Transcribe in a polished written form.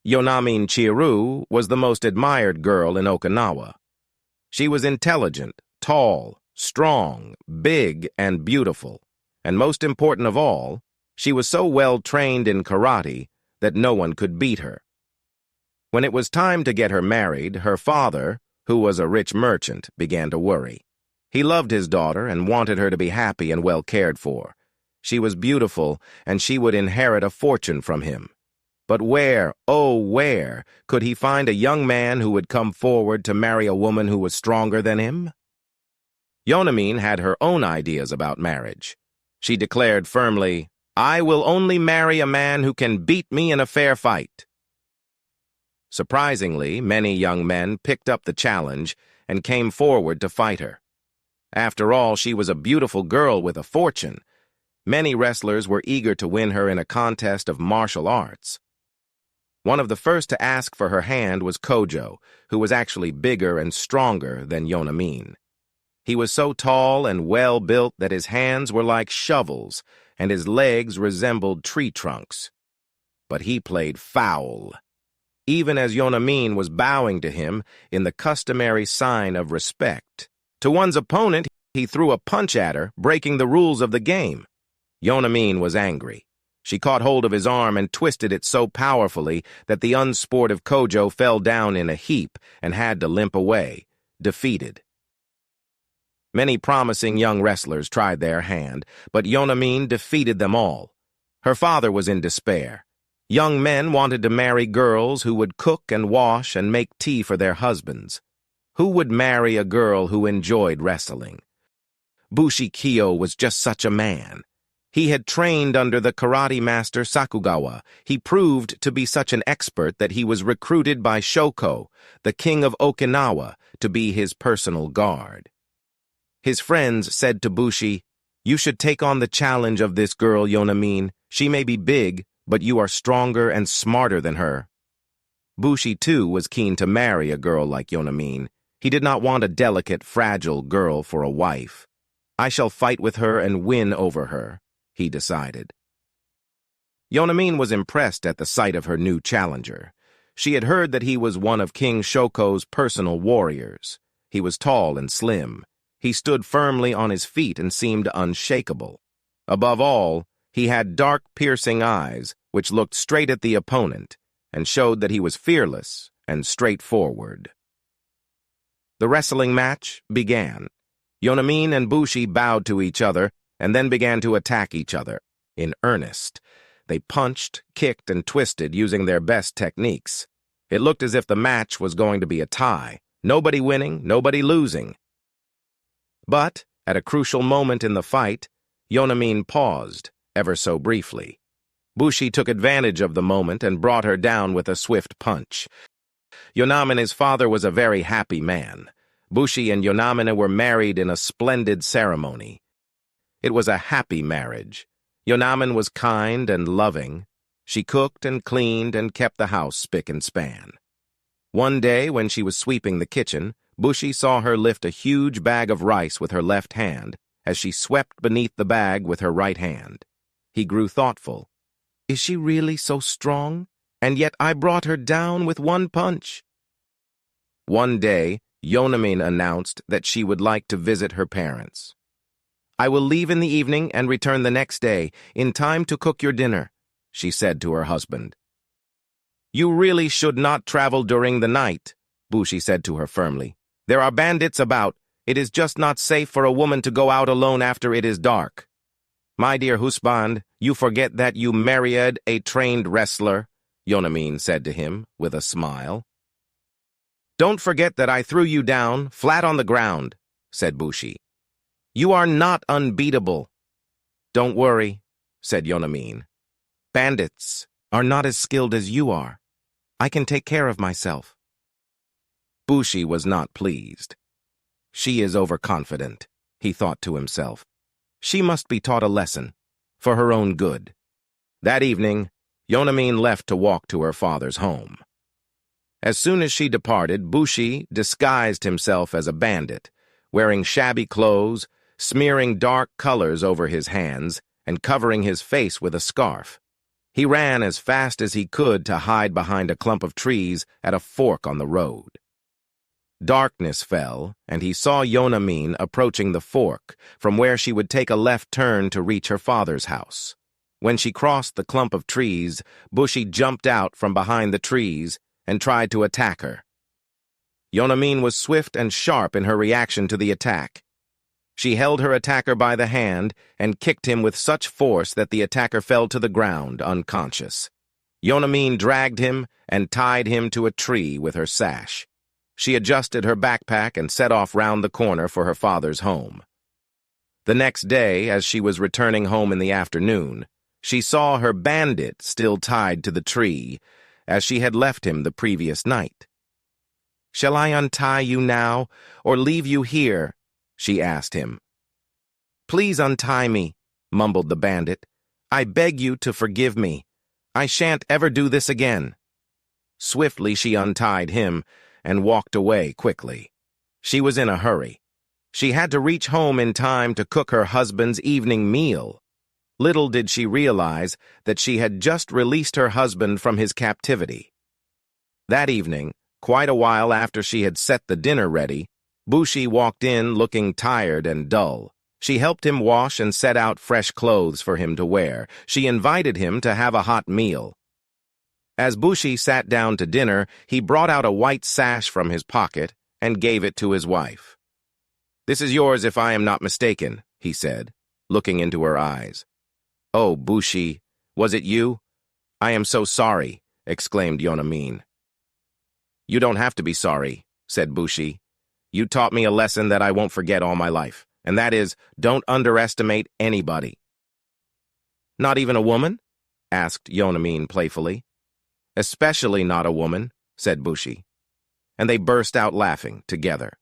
Yonamine Chiru was the most admired girl in Okinawa. She was intelligent, tall, strong, big, and beautiful. And most important of all, she was so well trained in karate that no one could beat her. When it was time to get her married, her father, who was a rich merchant, began to worry. He loved his daughter and wanted her to be happy and well cared for. She was beautiful, and she would inherit a fortune from him. But where, oh where, could he find a young man who would come forward to marry a woman who was stronger than him? Yonamine had her own ideas about marriage. She declared firmly, "I will only marry a man who can beat me in a fair fight." Surprisingly, many young men picked up the challenge and came forward to fight her. After all, she was a beautiful girl with a fortune. Many wrestlers were eager to win her in a contest of martial arts. One of the first to ask for her hand was Kojo, who was actually bigger and stronger than Yonamine. He was so tall and well-built that his hands were like shovels and his legs resembled tree trunks. But he played foul. Even as Yonamine was bowing to him in the customary sign of respect. To one's opponent, he threw a punch at her, breaking the rules of the game. Yonamine was angry. She caught hold of his arm and twisted it so powerfully that the unsportive Kojo fell down in a heap and had to limp away, defeated. Many promising young wrestlers tried their hand, but Yonamine defeated them all. Her father was in despair. Young men wanted to marry girls who would cook and wash and make tea for their husbands. Who would marry a girl who enjoyed wrestling? Bushi Kyo was just such a man. He had trained under the karate master Sakugawa. He proved to be such an expert that he was recruited by Shoko, the king of Okinawa, to be his personal guard. His friends said to Bushi, "You should take on the challenge of this girl, Yonamine. She may be big, but you are stronger and smarter than her." Bushi, too, was keen to marry a girl like Yonamine. He did not want a delicate, fragile girl for a wife. "I shall fight with her and win over her," he decided. Yonamine was impressed at the sight of her new challenger. She had heard that he was one of King Shoko's personal warriors. He was tall and slim. He stood firmly on his feet and seemed unshakable. Above all, he had dark, piercing eyes which looked straight at the opponent and showed that he was fearless and straightforward. The wrestling match began. Yonamine and Bushi bowed to each other and then began to attack each other. In earnest, they punched, kicked, and twisted using their best techniques. It looked as if the match was going to be a tie. Nobody winning, nobody losing. But, at a crucial moment in the fight, Yonamine paused, ever so briefly. Bushi took advantage of the moment and brought her down with a swift punch. Yonamine's father was a very happy man. Bushi and Yonamine were married in a splendid ceremony. It was a happy marriage. Yonamine was kind and loving. She cooked and cleaned and kept the house spick and span. One day, when she was sweeping the kitchen, Bushi saw her lift a huge bag of rice with her left hand as she swept beneath the bag with her right hand. He grew thoughtful. "Is she really so strong? And yet I brought her down with one punch." One day, Yonamine announced that she would like to visit her parents. "I will leave in the evening and return the next day, in time to cook your dinner," she said to her husband. "You really should not travel during the night," Bushi said to her firmly. "There are bandits about. It is just not safe for a woman to go out alone after it is dark." "My dear husband, you forget that you married a trained wrestler," Yonamine said to him with a smile. "Don't forget that I threw you down, flat on the ground," said Bushi. "You are not unbeatable." "Don't worry," said Yonamine. "Bandits are not as skilled as you are. I can take care of myself." Bushi was not pleased. "She is overconfident," he thought to himself. "She must be taught a lesson, for her own good." That evening, Yonamine left to walk to her father's home. As soon as she departed, Bushi disguised himself as a bandit, wearing shabby clothes, smearing dark colors over his hands, and covering his face with a scarf. He ran as fast as he could to hide behind a clump of trees at a fork on the road. Darkness fell, and he saw Yonamine approaching the fork, from where she would take a left turn to reach her father's house. When she crossed the clump of trees, Bushi jumped out from behind the trees and tried to attack her. Yonamine was swift and sharp in her reaction to the attack. She held her attacker by the hand and kicked him with such force that the attacker fell to the ground, unconscious. Yonamine dragged him and tied him to a tree with her sash. She adjusted her backpack and set off round the corner for her father's home. The next day, as she was returning home in the afternoon, she saw her bandit still tied to the tree, as she had left him the previous night. "Shall I untie you now, or leave you here?" she asked him. "Please untie me," mumbled the bandit. "I beg you to forgive me. I shan't ever do this again." Swiftly she untied him and walked away quickly. She was in a hurry. She had to reach home in time to cook her husband's evening meal. Little did she realize that she had just released her husband from his captivity. That evening, quite a while after she had set the dinner ready, Bushi walked in looking tired and dull. She helped him wash and set out fresh clothes for him to wear. She invited him to have a hot meal. As Bushi sat down to dinner, he brought out a white sash from his pocket and gave it to his wife. "This is yours if I am not mistaken," he said, looking into her eyes. "Oh, Bushi, was it you? I am so sorry," exclaimed Yonamine. "You don't have to be sorry," said Bushi. "You taught me a lesson that I won't forget all my life, and that is, don't underestimate anybody." "Not even a woman?" asked Yonamine playfully. "Especially not a woman," said Bushi. And they burst out laughing together.